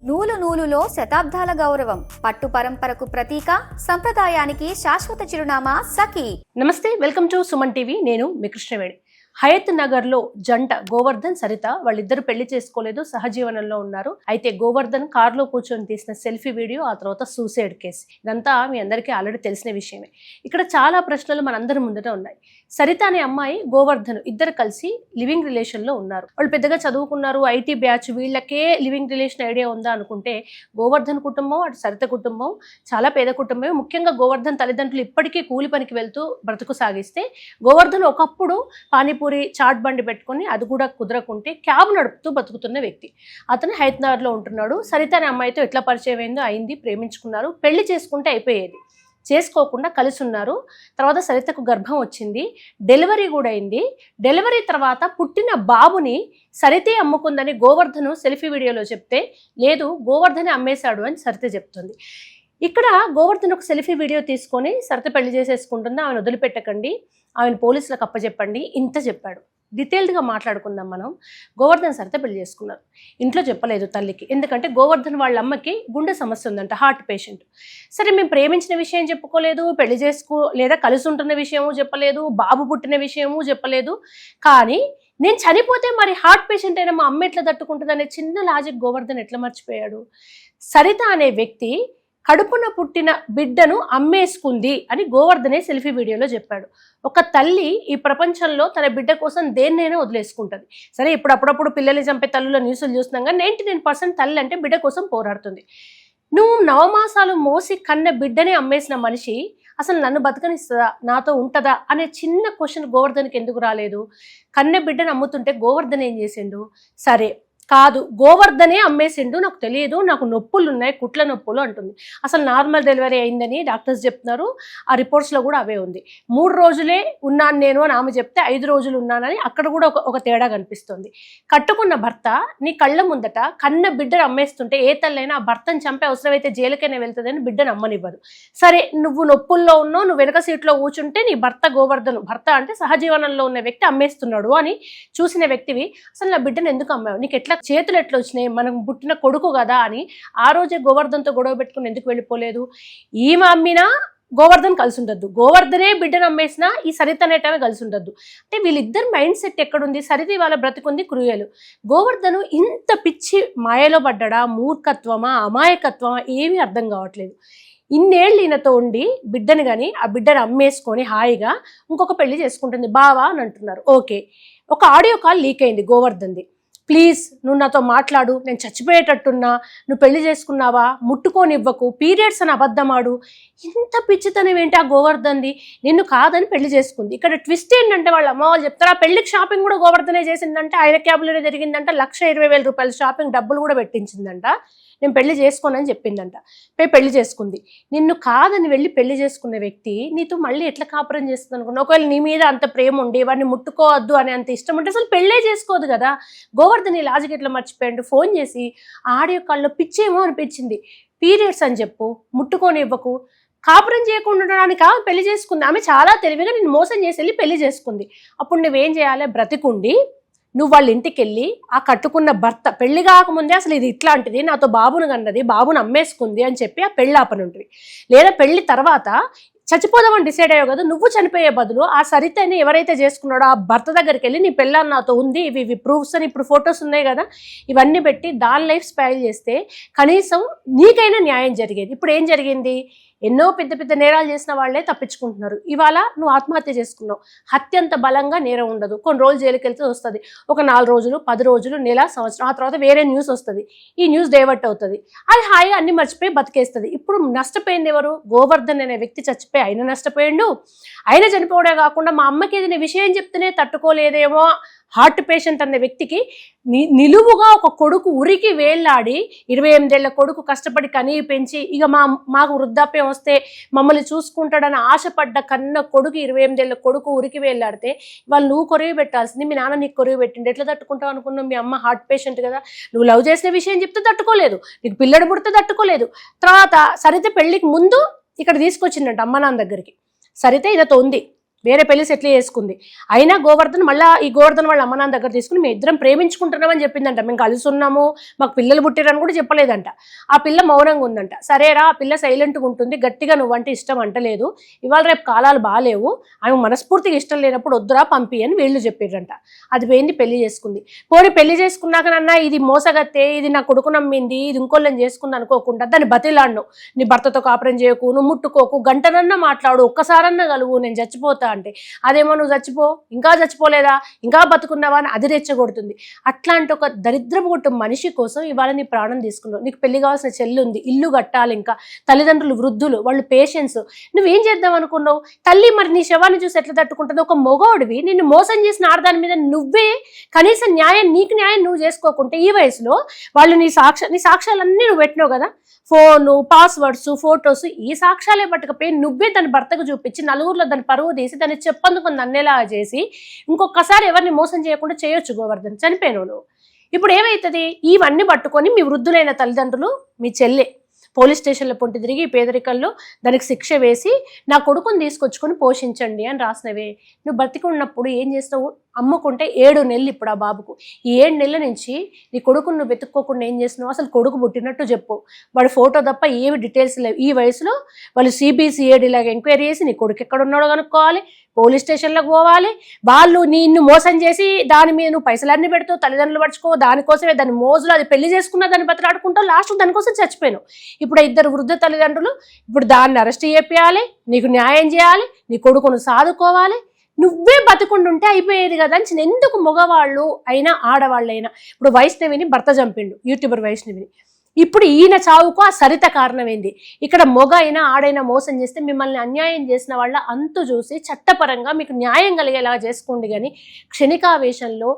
నూలు నూలులో శతాబ్దాల గౌరవం, పట్టు పరంపరకు ప్రతీక, సంప్రదాయానికి శాశ్వత చిరునామా సఖీ. నమస్తే, వెల్కమ్ టు సుమన్ టీవీ. నేను మీ కృష్ణవేణి. హయత్ నగర్ లో జంట గోవర్ధన్ సరిత వాళ్ళిద్దరు పెళ్లి చేసుకోలేదు, సహజీవనంలో ఉన్నారు. అయితే గోవర్ధన్ కారులో కూర్చొని తీసిన సెల్ఫీ వీడియో, ఆ తర్వాత సూసైడ్ కేసు, ఇదంతా మీ అందరికీ ఆల్రెడీ తెలిసిన విషయమే. ఇక్కడ చాలా ప్రశ్నలు మనందరి ముందట ఉన్నాయి. సరిత అనే అమ్మాయి, గోవర్ధన్ ఇద్దరు కలిసి లివింగ్ రిలేషన్ లో ఉన్నారు. వాళ్ళు పెద్దగా చదువుకున్నారు, ఐటీ బ్యాచ్, వీళ్ళకే లివింగ్ రిలేషన్ ఐడియా ఉందా అనుకుంటే, గోవర్ధన్ కుటుంబం అటు సరిత కుటుంబం చాలా పేద కుటుంబమే. ముఖ్యంగా గోవర్ధన్ తల్లిదండ్రులు ఇప్పటికీ కూలి పనికి వెళ్తూ బ్రతుకు సాగిస్తే, గోవర్ధన్ ఒకప్పుడు పానీపూరి చాట్ బండి పెట్టుకుని, అది కూడా కుదరకుంటే క్యాబ్ నడుపుతూ బతుకుతున్న వ్యక్తి. అతను హైదరాబాద్ లో ఉంటున్నాడు. సరిత అనే అమ్మాయితో ఎట్లా పరిచయం అయింది, ప్రేమించుకున్నారు, పెళ్లి చేసుకుంటే అయిపోయేది. చేసుకోకుండా కలిసి ఉన్నారు. తర్వాత సరితకు గర్భం వచ్చింది, డెలివరీ కూడా అయింది. డెలివరీ తర్వాత పుట్టిన బాబుని సరితే అమ్ముకుందని గోవర్ధను సెల్ఫీ వీడియోలో చెప్తే, లేదు గోవర్ధనే అమ్మేశాడు అని సరిత చెప్తుంది. ఇక్కడ గోవర్ధన్ ఒక సెల్ఫీ వీడియో తీసుకొని సరిత పెళ్లి చేసేసుకుంటుంది, ఆమెను వదిలిపెట్టకండి, ఆమెను పోలీసులకు అప్పచెప్పండి, ఇంత చెప్పాడు. డీటెయిల్డ్గా మాట్లాడుకుందాం మనం. గోవర్ధన్ సరిత పెళ్లి చేసుకున్నారు, ఇంట్లో చెప్పలేదు తల్లికి. ఎందుకంటే గోవర్ధన్ వాళ్ళ అమ్మకి గుండె సమస్య ఉందంట, హార్ట్ పేషెంట్. సరే, మేము ప్రేమించిన విషయం చెప్పుకోలేదు, పెళ్లి లేదా కలిసి ఉంటున్న విషయము చెప్పలేదు, బాబు పుట్టిన విషయము చెప్పలేదు. కానీ నేను చనిపోతే మరి హార్ట్ పేషెంట్ అయినా మా అమ్మ ఎట్లా తట్టుకుంటుంది అనే చిన్న లాజిక్ గోవర్ధన్ ఎట్లా మర్చిపోయాడు? సరిత అనే వ్యక్తి కడుపున పుట్టిన బిడ్డను అమ్మేసుకుంది అని గోవర్ధనే సెల్ఫీ వీడియోలో చెప్పాడు. ఒక తల్లి ఈ ప్రపంచంలో తన బిడ్డ కోసం దేన్నైనా వదిలేసుకుంటుంది. సరే, ఇప్పుడు అప్పుడప్పుడు పిల్లల్ని చంపే తల్లుల న్యూస్లు చూస్తున్నాం, కానీ 99% తల్లి అంటే బిడ్డ కోసం పోరాడుతుంది. నువ్వు నవమాసాలు మోసి కన్న బిడ్డనే అమ్మేసిన మనిషి అసలు నన్ను బతకనిస్తుందా, నాతో ఉంటుందా అనే చిన్న క్వశ్చన్ గోవర్ధన్కి ఎందుకు రాలేదు? కన్న బిడ్డను అమ్ముతుంటే గోవర్ధన్ ఏం చేసిండు? సరే కాదు, గోవర్ధనే అమ్మేసిండు, నాకు తెలియదు, నాకు నొప్పులు ఉన్నాయి, కుట్ల నొప్పులు అంటుంది. అసలు నార్మల్ డెలివరీ అయిందని డాక్టర్స్ చెప్తున్నారు, ఆ రిపోర్ట్స్లో కూడా అవే ఉంది. 3 రోజులే ఉన్నాను నేను అని ఆమె చెప్తే 5 రోజులు ఉన్నానని అక్కడ కూడా ఒక తేడా కనిపిస్తుంది. కట్టుకున్న భర్త నీ కళ్ళ ముందట కన్న బిడ్డను అమ్మేస్తుంటే ఏ తల్లైనా ఆ భర్తను చంపే అవసరమైతే జైలుకైనా వెళ్తుందని బిడ్డను అమ్మనివ్వదు. సరే, నువ్వు నొప్పుల్లో ఉన్నావు, నువ్వు వెనక సీట్లో కూర్చుంటే నీ భర్త గోవర్ధను, భర్త అంటే సహజీవనంలో ఉన్న వ్యక్తి, అమ్మేస్తున్నాడు అని చూసిన వ్యక్తివి, అసలు నా బిడ్డను ఎందుకు అమ్మావు, నీకు ఎట్లా చేతులు ఎట్లా వచ్చినాయి, మనం పుట్టిన కొడుకు కదా అని ఆ రోజే గోవర్ధన్తో గొడవ పెట్టుకుని ఎందుకు వెళ్ళిపోలేదు? ఈమె అమ్మినా గోవర్ధన్ కలిసి ఉండద్దు, గోవర్ధనే బిడ్డను అమ్మేసినా ఈ సరిత అనేటమే కలిసి ఉండద్దు. అంటే వీళ్ళిద్దరు మైండ్ సెట్ ఎక్కడుంది? సరిత వాళ్ళ బ్రతికుంది క్రూయలు. గోవర్ధను ఇంత పిచ్చి మాయలో పడ్డా, మూర్ఖత్వమా అమాయకత్వమా ఏమీ అర్థం కావట్లేదు. ఇన్నేళ్ళు ఈయనతో ఉండి బిడ్డని కానీ ఆ బిడ్డను అమ్మేసుకొని హాయిగా ఇంకొక పెళ్లి చేసుకుంటుంది బావా అని అంటున్నారు. ఓకే, ఒక ఆడియో కాల్ లీక్ అయింది గోవర్ధన్ది. ప్లీజ్ నువ్వు నాతో మాట్లాడు, నేను చచ్చిపోయేటట్టున్నా, నువ్వు పెళ్లి చేసుకున్నావా, ముట్టుకోనివ్వకు, పీరియడ్స్ అని అబద్ధమాడు. ఇంత పిచ్చితనం ఏంటి ఆ గోవర్ధన్ది? నిన్ను కాదని పెళ్లి చేసుకుంది. ఇక్కడ ట్విస్ట్ ఏంటంటే వాళ్ళ అమ్మ వాళ్ళు చెప్తారు, ఆ పెళ్లికి షాపింగ్ కూడా గోవర్ధనే చేసిందంట, ఆయన క్యాబ్లోనే జరిగిందంట, 1,20,000 రూపాయల షాపింగ్ డబ్బులు కూడా పెట్టించిందంట, నేను పెళ్లి చేసుకోనని చెప్పిందంట. పెళ్లి చేసుకుంది. నిన్ను కాదని వెళ్ళి పెళ్లి చేసుకున్న వ్యక్తి నీతో మళ్ళీ ఎట్లా కాపురం చేస్తుంది అనుకున్నా? ఒకవేళ నీ మీద అంత ప్రేమ ఉండి వాడిని ముట్టుకోవద్దు అని అంత ఇష్టం ఉంటే అసలు పెళ్ళే చేసుకోదు కదా. గోవర్ధన్ ఈ లాజిక్ ఎట్లా మర్చిపోయాడు? ఫోన్ చేసి ఆడియో కాల్లో పిచ్చేమో అనిపించింది, పీరియడ్స్ అని చెప్పు, ముట్టుకొని ఇవ్వకు, కాపురం చేయకుండా ఉండడానికి పెళ్లి చేసుకుంది. ఆమె చాలా తెలివిగా నేను మోసం చేసి వెళ్ళి పెళ్లి చేసుకుంది. అప్పుడు నువ్వేం చేయాలి? బ్రతికుండి నువ్వు వాళ్ళ ఇంటికి వెళ్ళి ఆ కట్టుకున్న భర్త పెళ్లి కాకముందే అసలు ఇది ఇట్లాంటిది, నాతో బాబును కన్నది, బాబును అమ్మేసుకుంది అని చెప్పి ఆ పెళ్లి ఆపనుంటుంది. లేదా పెళ్లి తర్వాత చచ్చిపోదామని డిసైడ్ అయ్యావు కదా, నువ్వు చనిపోయే బదులు ఆ సరితని ఎవరైతే చేసుకున్నాడో ఆ భర్త దగ్గరికి వెళ్ళి నీ పెళ్ళాన్ని నాతో ఉంది, ఇవి ప్రూఫ్స్ అని ఇప్పుడు ఫొటోస్ ఉన్నాయి కదా, ఇవన్నీ పెట్టి దాని లైఫ్ స్పాయిల్ చేస్తే కనీసం నీకైనా న్యాయం జరిగేది. ఇప్పుడు ఏం జరిగింది? ఎన్నో పెద్ద పెద్ద నేరాలు చేసిన వాళ్ళే తప్పించుకుంటున్నారు. ఇవాళ నువ్వు ఆత్మహత్య చేసుకున్నావు, హత్య అంత బలంగా నేరం ఉండదు, కొన్ని రోజులు జైలుకి వెళ్తే వస్తుంది, ఒక 4 రోజులు 10 రోజులు నెల సంవత్సరం, ఆ తర్వాత వేరే న్యూస్ వస్తుంది, ఈ న్యూస్ డైవర్ట్ అవుతుంది, అది హాయిగా అన్ని మర్చిపోయి బతికేస్తుంది. ఇప్పుడు నష్టపోయింది ఎవరు? గోవర్ధన్ అనే వ్యక్తి చచ్చిపోయి ఆయన నష్టపోయిండు. ఆయన చనిపోవడే కాకుండా మా అమ్మకి ఏదైనా విషయం చెప్తేనే తట్టుకోలేదేమో, హార్ట్ పేషెంట్ అనే వ్యక్తికి నిలువుగా ఒక కొడుకు ఉరికి వేళ్లాడి, 28 ఏళ్ల కొడుకు కష్టపడి కనీ పెంచి ఇక మాకు వృద్ధాప్యం వస్తే మమ్మల్ని చూసుకుంటాడని ఆశపడ్డ కన్న కొడుకు, 28 ఏళ్ల కొడుకు ఉరికి వేళ్లాడితే వాళ్ళు నువ్వు కొరివి పెట్టాల్సింది, మీ నాన్న నీకు కొరివి పెట్టిండు, ఎట్లా తట్టుకుంటావు అనుకున్నావు? మీ అమ్మ హార్ట్ పేషెంట్ కదా, నువ్వు లవ్ చేసిన విషయం చెప్తే తట్టుకోలేదు, నీకు పిల్లడు పుడితే తట్టుకోలేదు. తర్వాత సరిత పెళ్లికి ముందు ఇక్కడ తీసుకొచ్చిందంట అమ్మ నాన్న దగ్గరికి. సరిత ఈయనతో ఉంది, వేరే పెళ్లి సెటిల్ చేసుకుంది. అయినా గోవర్ధన్ మళ్ళీ ఈ గోవర్ధన్ వాళ్ళ అమ్మ నాన్న దగ్గర తీసుకుని మేము ఇద్దరం ప్రేమించుకుంటున్నామని చెప్పిందంట. మేము కలిసి ఉన్నాము, మాకు పిల్లలు పుట్టారని కూడా చెప్పలేదంట. ఆ పిల్ల మౌనంగా ఉందంట. సరేరా, ఆ పిల్ల సైలెంట్గా ఉంటుంది, గట్టిగా నువ్వంటే ఇష్టం అంటలేదు, ఇవాళ రేపు కాలాలు బాగాలేవు, ఆమె మనస్ఫూర్తిగా ఇష్టం లేనప్పుడు వద్దురా పంపి అని వీళ్ళు చెప్పారంట. అది పోయింది, పెళ్లి చేసుకుంది. పోనీ పెళ్లి చేసుకున్నాకనన్నా ఇది మోసగత్తే, ఇది నా కొడుకు నమ్మింది, ఇది ఇంకోళ్ళని చేసుకుంది అనుకోకుండా దాన్ని బతిలాడిను. నీ భర్తతో కాపురం చేయకు, నువ్వు ముట్టుకోకు, గంటనన్నా మాట్లాడు, ఒక్కసారన్నా కలువు, నేను చచ్చిపోతా అంటే అదేమో నువ్వు చచ్చిపో, ఇంకా చచ్చిపోలేదా, ఇంకా బతుకున్నావా అని అది రెచ్చగొడుతుంది. అట్లాంటి ఒక దరిద్రపు కొట్టు మనిషి కోసం ఇవాళ నీ ప్రాణం తీసుకున్నావు. నీకు పెళ్లి కావాల్సిన చెల్లి ఉంది, ఇల్లు కట్టాలి, ఇంకా తల్లిదండ్రులు వృద్ధులు, వాళ్ళు పేషెన్స్. నువ్వేం చేద్దాం అనుకున్నావు? తల్లి మరి నీ శవాన్ని చూసి ఎట్లా తట్టుకుంటుంది? ఒక మొగోడివి నిన్ను మోసం చేసిన ఆడదాని మీద నువ్వే కనీసం నీకు న్యాయం నువ్వు చేసుకోకుంటే ఈ వయసులో వాళ్ళు నీ సాక్ష్యాలన్నీ నువ్వు పెట్టినావు కదా, ఫోను, పాస్వర్డ్స్, ఫొటోస్, ఈ సాక్ష్యాలే పట్టకపోయి నువ్వే దాని భర్తకు చూపించి నలుగురిలో దాని పరువు తీసి దాన్ని చెప్పందుకు నన్నేలా చేసి ఇంకొకసారి ఎవరిని మోసం చేయకుండా చేయొచ్చు గోవర్ధన్. చనిపోయినావు నువ్వు. ఇప్పుడు ఏమవుతుంది? ఇవన్నీ పట్టుకొని మీ వృద్ధులైన తల్లిదండ్రులు, మీ చెల్లె పోలీస్ స్టేషన్లో పొంటి తిరిగి పేదరికల్లో దానికి శిక్ష వేసి నా కొడుకుని తీసుకొచ్చుకొని పోషించండి అని రాసినవే. నువ్వు బతికున్నప్పుడు ఏం చేస్తావు? అమ్ముకుంటే 7 నెలలు ఇప్పుడు ఆ బాబుకు. ఈ 7 నెలల నుంచి నీ కొడుకును నువ్వు వెతుక్కోకుండా ఏం చేస్తున్నావు? అసలు కొడుకు పుట్టినట్టు చెప్పు. వాడి ఫోటో తప్ప ఏమి డీటెయిల్స్ లేవు. ఈ వయసులో వాళ్ళు సిబిసిఐడి లాగా ఎంక్వైరీ చేసి నీ కొడుకు ఎక్కడ ఉన్నాడో కనుక్కోవాలి, పోలీస్ స్టేషన్లకు పోవాలి, వాళ్ళు నిన్ను మోసం చేసి దాని మీద నువ్వు పైసలన్నీ పెడతావు, తల్లిదండ్రులు పడుచుకో, దానికోసమే దాని మోజులు అది పెళ్లి చేసుకున్నా దాన్ని బతలాడుకుంటావు, లాస్ట్ దానికోసం చచ్చిపోయాను. ఇప్పుడు 2 వృద్ధ తల్లిదండ్రులు, ఇప్పుడు దాన్ని అరెస్ట్ చేయాలి, నీకు న్యాయం చేయాలి, నీ కొడుకును సాదుకోవాలి, నువ్వే బతుకుంటుంటే అయిపోయేది కదా అని. ఎందుకు మగవాళ్ళు అయినా ఆడవాళ్ళైనా, ఇప్పుడు వైష్ణవిని భర్త చంపిండు, యూట్యూబర్ వైష్ణవిని, ఇప్పుడు ఈయన చావుకు ఆ సరిత కారణమైంది. ఇక్కడ మొగ అయినా ఆడైనా మోసం చేస్తే మిమ్మల్ని అన్యాయం చేసిన వాళ్ళ అంతు చూసి చట్టపరంగా మీకు న్యాయం కలిగేలా చేసుకోండి. కానీ క్షణికావేశంలో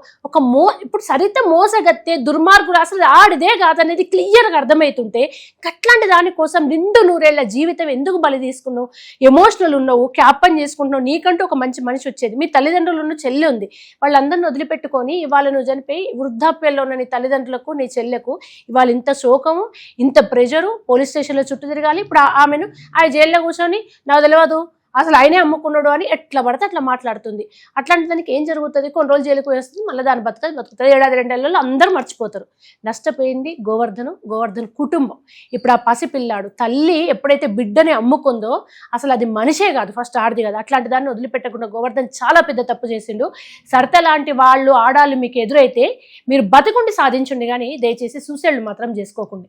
ఇప్పుడు సరిత మోసగత్తే దుర్మార్గుడు అసలు ఆడిదే కాదనేది క్లియర్గా అర్థమవుతుంటే అట్లాంటి దానికోసం 200 జీవితం ఎందుకు బలి తీసుకున్నావు? ఎమోషనల్ ఉన్నావు, క్యాపన్ చేసుకుంటున్నావు, నీకంటూ ఒక మంచి మనిషి వచ్చేది. మీ తల్లిదండ్రులు ఉన్న చెల్లి ఉంది, వాళ్ళందరిని వదిలిపెట్టుకొని ఇవాళ నువ్వు చనిపోయి వృద్ధాప్యంలో ఉన్న నీ తల్లిదండ్రులకు నీ చెల్లెకు ఇవాళ ఇంత శోకం, ఇంత ప్రెజరు, పోలీస్ స్టేషన్లో చుట్టూ తిరగాలి. ఇప్పుడు ఆమెను ఆ జైల్లో కూర్చొని నాకు తెలియదు అసలు ఆయనే అమ్ముకున్నాడు అని ఎట్లా పడితే అట్లా మాట్లాడుతుంది. అట్లాంటి దానికి ఏం జరుగుతుంది? కొన్ని రోజులు జైలుకు వేస్తుంది, మళ్ళీ దాని బతుకుతుంది. 7-2 ఏళ్ళలో అందరూ మర్చిపోతారు. నష్టపోయింది గోవర్ధన్ కుటుంబం. ఇప్పుడు ఆ పసిపిల్లాడు తల్లి ఎప్పుడైతే బిడ్డని అమ్ముకుందో అసలు అది మనిషే కాదు, ఫస్ట్ ఆడది కాదు. అట్లాంటి దాన్ని వదిలిపెట్టకుండా గోవర్ధన్ చాలా పెద్ద తప్పు చేసిండు. సరిత లాంటి వాళ్ళు ఆడాలు మీకు ఎదురైతే మీరు బతుకుండి సాధించండి, కానీ దయచేసి సూసైడ్లు మాత్రం చేసుకోకండి.